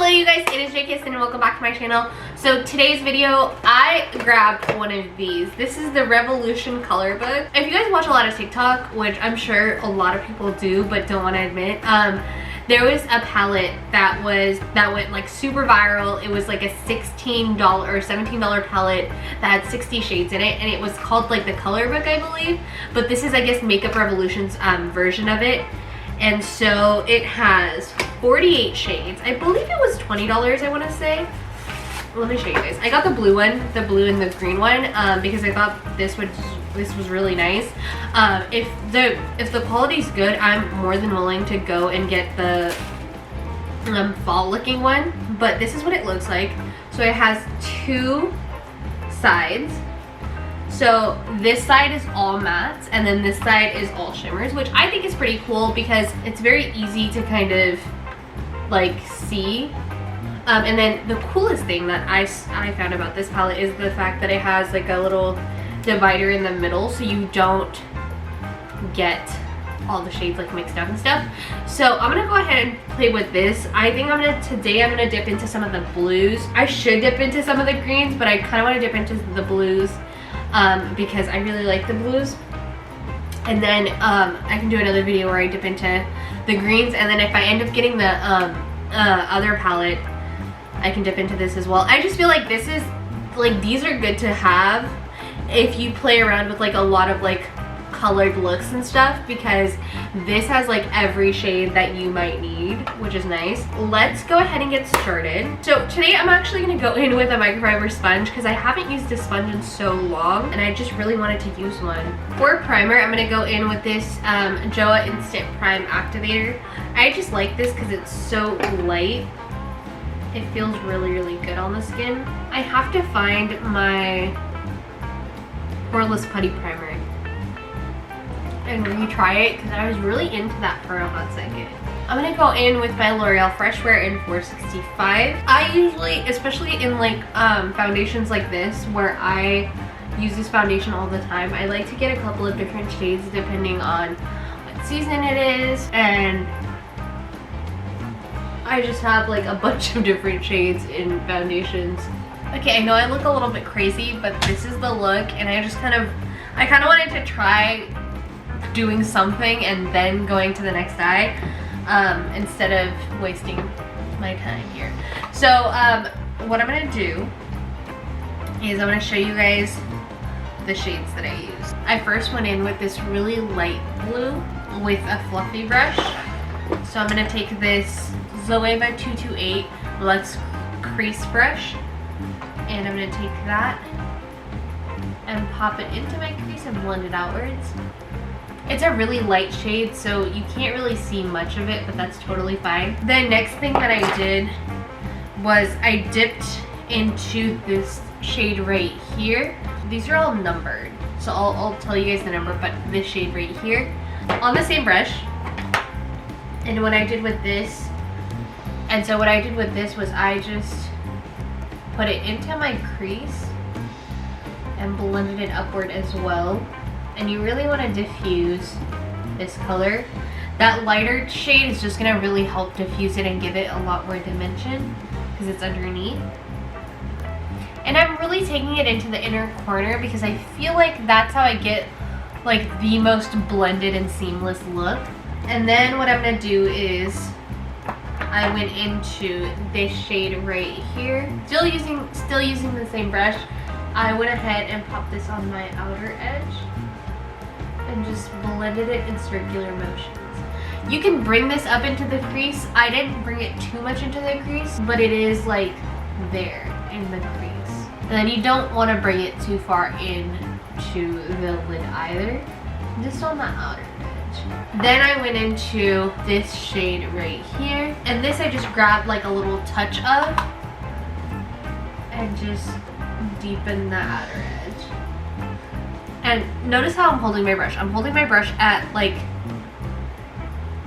Hello you guys, it is Jksthind and welcome back to my channel. So today's video, I grabbed one of these. This is the Revolution color book. If you guys watch a lot of TikTok, which I'm sure a lot of people do but don't want to admit, there was a palette that went like super viral. It was like a $16 or $17 palette that had 60 shades in it, and it was called like the color book, I believe. But this is, I guess, Makeup Revolution's version of it. And so it has 48 shades. I believe it was $20, I want to say. Let me show you guys. I got the blue one, the blue and the green one, because I thought this was really nice. If the quality's good, I'm more than willing to go and get the fall looking one. But this is what it looks like. So it has two sides. So this side is all mattes and then this side is all shimmers, which I think is pretty cool because it's very easy to kind of like see. And then the coolest thing that I found about this palette is the fact that it has like a little divider in the middle, so you don't get all the shades like mixed up and stuff. So I'm gonna go ahead and play with this. I think today I'm gonna dip into some of the blues. I should dip into some of the greens, but I kind of want to dip into the blues because I really like the blues. And then I can do another video where I dip into the greens, and then if I end up getting the other palette, I can dip into this as well. I just feel like this is like, these are good to have if you play around with like a lot of like colored looks and stuff, because this has like every shade that you might need, which is nice. Let's go ahead and get started. So today I'm actually going to go in with a microfiber sponge because I haven't used a sponge in so long and I just really wanted to use one. For primer, I'm going to go in with this JOA Instant Prime Activator. I just like this because it's so light. It feels really good on the skin. I have to find my Poreless Putty Primer and retry it because I was really into that for a hot second. I'm gonna go in with my L'Oreal Fresh Wear in 465. I usually, especially in like foundations like this where I use this foundation all the time, I like to get a couple of different shades depending on what season it is, and I just have like a bunch of different shades in foundations. Okay, I know I look a little bit crazy, but this is the look, and I kind of wanted to try doing something and then going to the next eye instead of wasting my time here. So what I'm gonna do is I'm gonna show you guys the shades that I use. I first went in with this really light blue with a fluffy brush. So I'm gonna take this Zoeva 228 Luxe Crease Brush, and I'm gonna take that and pop it into my crease and blend it outwards. It's a really light shade, so you can't really see much of it, but that's totally fine. The next thing that I did was I dipped into this shade right here. These are all numbered, so I'll tell you guys the number, but this shade right here on the same brush. And what I did with this, was I just put it into my crease and blended it upward as well. And you really want to diffuse this color. That lighter shade is just going to really help diffuse it and give it a lot more dimension because it's underneath. And I'm really taking it into the inner corner because I feel like that's how I get like the most blended and seamless look. And then what I'm going to do is I went into this shade right here. Still using the same brush. I went ahead and popped this on my outer edge and just blended it in circular motions. You can bring this up into the crease. I didn't bring it too much into the crease, but it is like there in the crease. And then you don't want to bring it too far into the lid either, just on the outer edge. Then I went into this shade right here, and this I just grabbed like a little touch of and just deepen the outer edge. And notice how I'm holding my brush. I'm holding my brush at like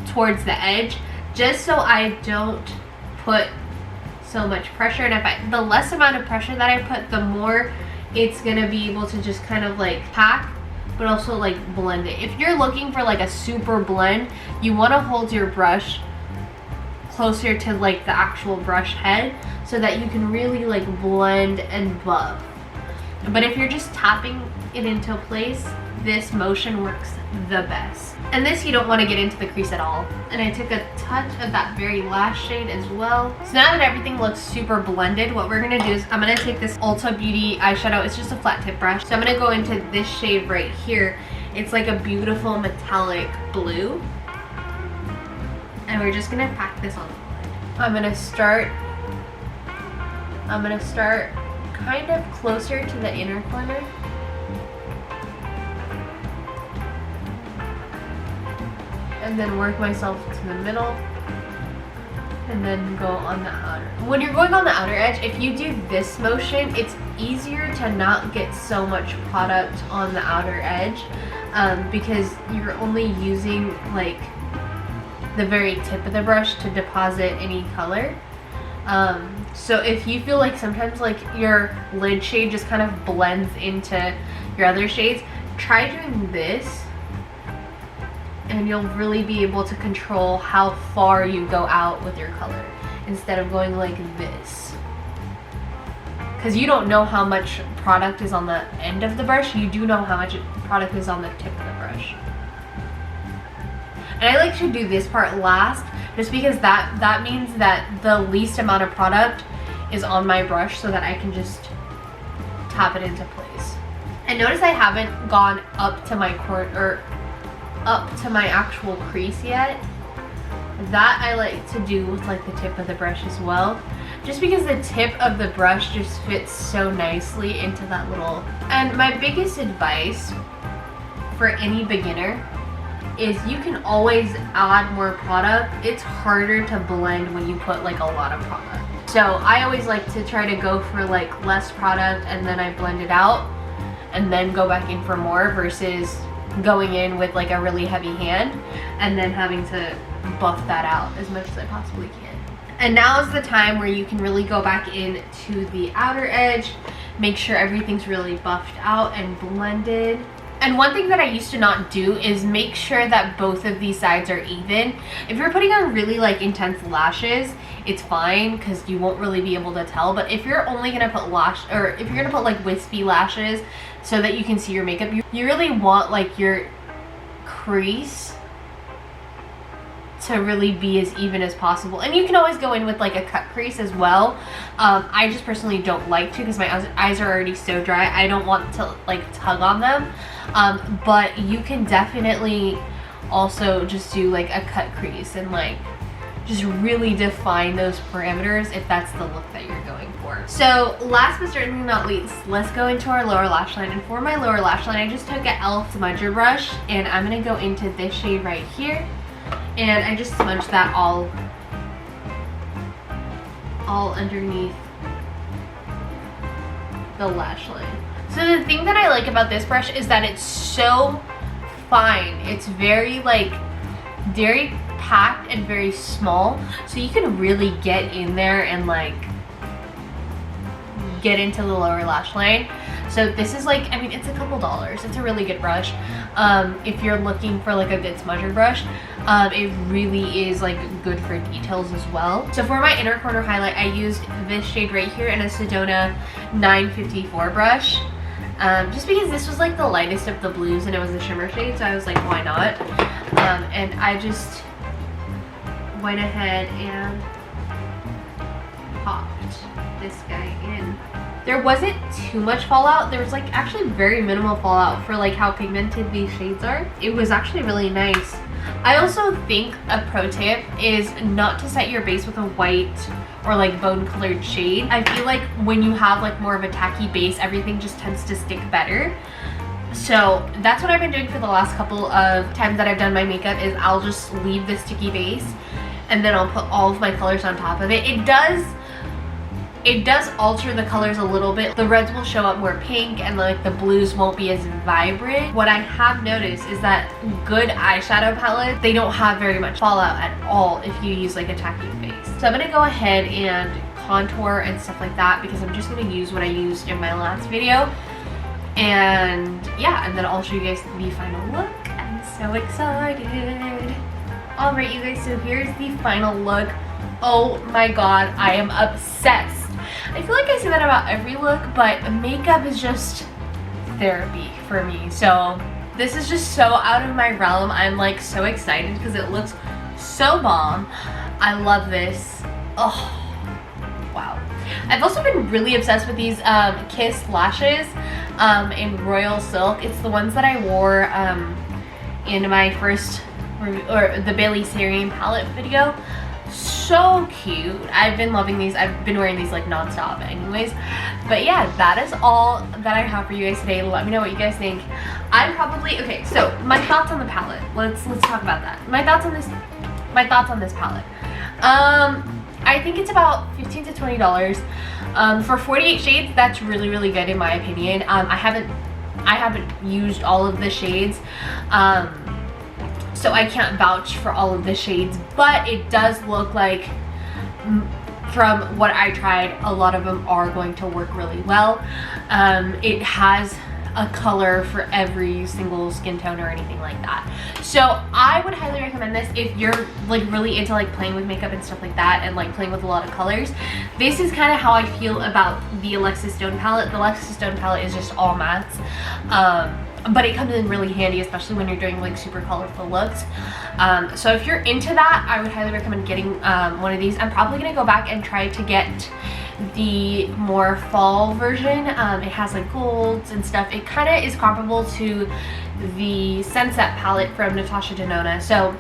towards the edge, just so I don't put so much pressure. And the less amount of pressure that I put, the more it's gonna be able to just kind of like pack, but also like blend it. If you're looking for like a super blend, you want to hold your brush closer to like the actual brush head so that you can really like blend and buff. But if you're just tapping it into place, this motion works the best. And this you don't want to get into the crease at all. And I took a touch of that very last shade as well. So now that everything looks super blended, what we're gonna do is I'm gonna take this Ulta Beauty eyeshadow. It's just a flat tip brush. So I'm gonna go into this shade right here. It's like a beautiful metallic blue. And we're just gonna pack this on the lid. I'm gonna start kind of closer to the inner corner. And then work myself to the middle. And then go on the outer. When you're going on the outer edge, if you do this motion, it's easier to not get so much product on the outer edge because you're only using like the very tip of the brush to deposit any color. So if you feel like sometimes like your lid shade just kind of blends into your other shades, try doing this and you'll really be able to control how far you go out with your color instead of going like this. Because you don't know how much product is on the end of the brush, you do know how much product is on the tip of the brush. And I like to do this part last just because that means that the least amount of product is on my brush so that I can just tap it into place. And notice I haven't gone up to my corner, up to my actual crease yet. That I like to do with like the tip of the brush as well, just because the tip of the brush just fits so nicely into that little. And my biggest advice for any beginner is you can always add more product. It's harder to blend when you put like a lot of product. So I always like to try to go for like less product and then I blend it out and then go back in for more versus going in with like a really heavy hand and then having to buff that out as much as I possibly can. And now is the time where you can really go back into the outer edge, make sure everything's really buffed out and blended. And one thing that I used to not do is make sure that both of these sides are even. If you're putting on really like intense lashes, it's fine because you won't really be able to tell. But if you're only gonna put if you're gonna put like wispy lashes so that you can see your makeup, you really want like your crease to really be as even as possible. And you can always go in with like a cut crease as well. I just personally don't like to because my eyes are already so dry. I don't want to like tug on them. But you can definitely also just do like a cut crease and like just really define those parameters if that's the look that you're going for. So last but certainly not least, let's go into our lower lash line. And for my lower lash line, I just took an e.l.f. smudger brush and I'm gonna go into this shade right here. And I just smudged that all underneath the lash line. So the thing that I like about this brush is that it's so fine. It's very packed and very small. So you can really get in there and like get into the lower lash line. So this is like, I mean, it's a couple dollars. It's a really good brush. If you're looking for like a good smudger brush, it really is like good for details as well. So for my inner corner highlight, I used this shade right here in a Sedona 954 brush. Just because this was like the lightest of the blues and it was a shimmer shade, so I was like, why not? And I just went ahead and popped this guy in. There wasn't too much fallout. There was like actually very minimal fallout for like how pigmented these shades are. It was actually really nice. I also think a pro tip is not to set your base with a white or like bone colored shade. I feel like when you have like more of a tacky base, everything just tends to stick better. So that's what I've been doing for the last couple of times that I've done my makeup is I'll just leave the sticky base and then I'll put all of my colors on top of it. It does alter the colors a little bit. The reds will show up more pink and like the blues won't be as vibrant. What I have noticed is that good eyeshadow palettes, they don't have very much fallout at all if you use like a tacky base. So I'm gonna go ahead and contour and stuff like that because I'm just gonna use what I used in my last video. And yeah, and then I'll show you guys the final look. I'm so excited. Alright you guys, so here's the final look. Oh my god, I am obsessed. I feel like I say that about every look, but makeup is just therapy for me. So this is just so out of my realm. I'm like so excited because it looks so bomb. I love this. Oh, wow. I've also been really obsessed with these Kiss lashes in Royal Silk. It's the ones that I wore in my first, or the Bailey Sarian palette video. So cute. I've been loving these. I've been wearing these like non-stop anyways. But yeah, that is all that I have for you guys today. Let me know what you guys think. I'm probably, okay, so my thoughts on the palette. Let's talk about that. My thoughts on this palette. I think it's about $15 to $20. For 48 shades, that's really, really good in my opinion. I haven't used all of the shades. So I can't vouch for all of the shades, but it does look like, from what I tried, a lot of them are going to work really well. It has a color for every single skin tone or anything like that. So I would highly recommend this if you're like really into like playing with makeup and stuff like that, and like playing with a lot of colors. This is kind of how I feel about the Alexis Stone palette. The Alexis Stone palette is just all mattes. But it comes in really handy, especially when you're doing like super colorful looks. So if you're into that, I would highly recommend getting one of these. I'm probably gonna go back and try to get the more fall version. It has like golds and stuff. It kind of is comparable to the Sunset palette from Natasha Denona. So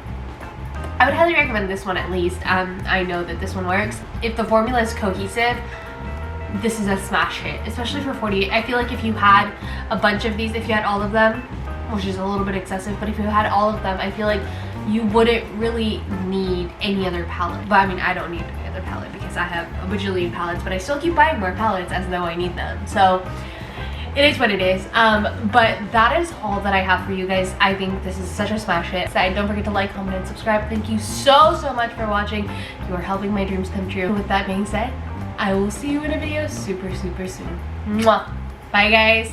I would highly recommend this one at least. I know that this one works. If the formula is cohesive, this is a smash hit, especially for 48. I feel like if you had a bunch of these, if you had all of them, which is a little bit excessive, but if you had all of them, I feel like you wouldn't really need any other palette. But I mean, I don't need any other palette because I have a bajillion palettes, but I still keep buying more palettes as though I need them. So it is what it is. But that is all that I have for you guys. I think this is such a smash hit. So don't forget to like, comment, and subscribe. Thank you so much for watching. You are helping my dreams come true. With that being said, I will see you in a video super soon. Mwah. Bye guys.